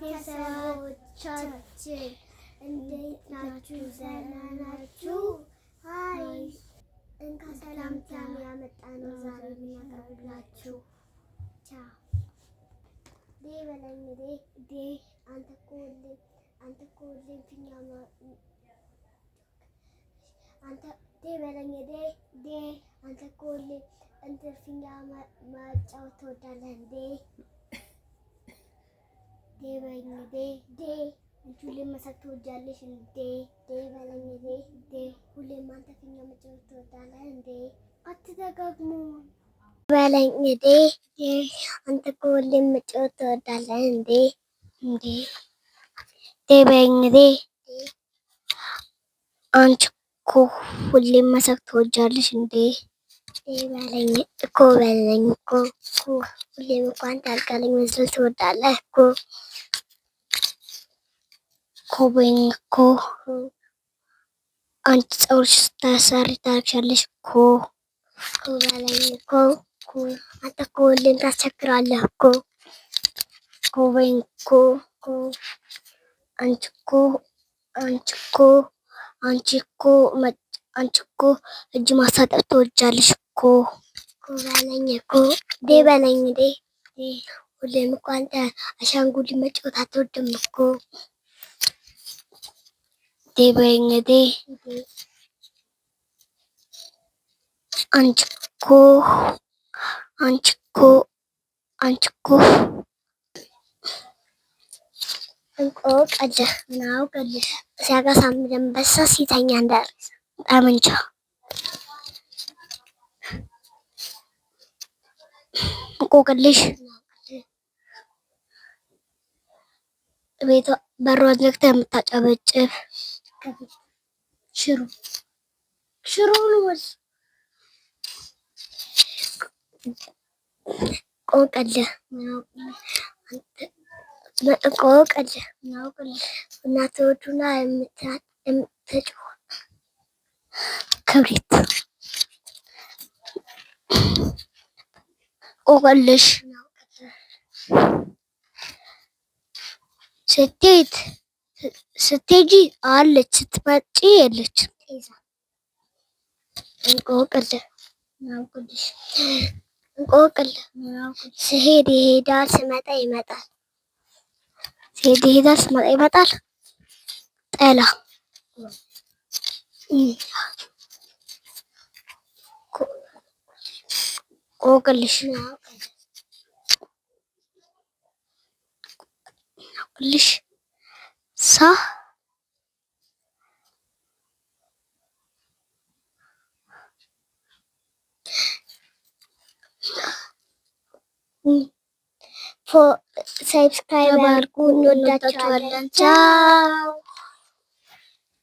ቤተሰቦቻችን እንዴት ናችሁ? ደህና ናችሁ? ሀይ እንካ ሰላምታ ያመጣነው ዛሬ እናቀርብላችሁ። ቻው ዴ በለኝ ዴ አንተ እኮ ሁሌ ፊኛ አንተ ዴ በለኝ ዴ አንተ እኮ ሁሌ እንትን ፊኛ ማጫወት ትወዳለህ እንዴ? ዴ በለኝ ዴ አንቺ ሁሌም መሳቅ ትወጃለሽ እንዴ? ዴ በለኝ ዴ ሁሌም አንተ ፊኛ መጫወት ትወዳለህ እንዴ? አትደጋግሙ በለኝ ዴ አንተ እኮ ሁሌም መጫወት ትወዳለህ እንዴ? ዴ በለኝ ዴ አንቺ እኮ ሁሌም መሳቅ ትወጃለሽ እንዴ? በለኝ እኮ ሁሌም እኮ አንተ አልጋ ላይ መዝለል ትወዳለህ እኮ በለኝ እኮ አንቺ ፀጉርሽ ስታሰሪ ታለቅሻለሽ እኮ በለኝ እኮ አንተ እኮ ሁሌም ታስቸግራለህ እኮ በለኝ እኮ አንቺ እኮ እጅ ማስታጠብ ትወጃለሽ እኮ በለኝ እኮ ዴ በለኝ ዴ ሁሌም እኮ አንተ አሻንጉሊት መጫወት አትወድም እኮ ዴ በለኝ ዴ አንቺ እኮ እንቆቅልህ ምን አውቅልሽ ሲያገሳ አንበሳ ሲተኛ እንዳይረሳ ጠመንጃ እንቆቅልሽ ቤቷ በሯን ዘግታ የምታጨበጭብ ሽሮ ነው መልስ እንቆቅልህ እናቶቹና የምትጮህ ክብሪት እንቆቅልሽ ስትሄጂ አለች ስትመጪ የለችም። እንቆቅልህ ስሄድ ይሄዳል ስመጣ ይመጣል ጠላ እንቆቅልሽ ሳ ሰብስክራይብ አድርጉ። እንወዳችኋለን። ቻው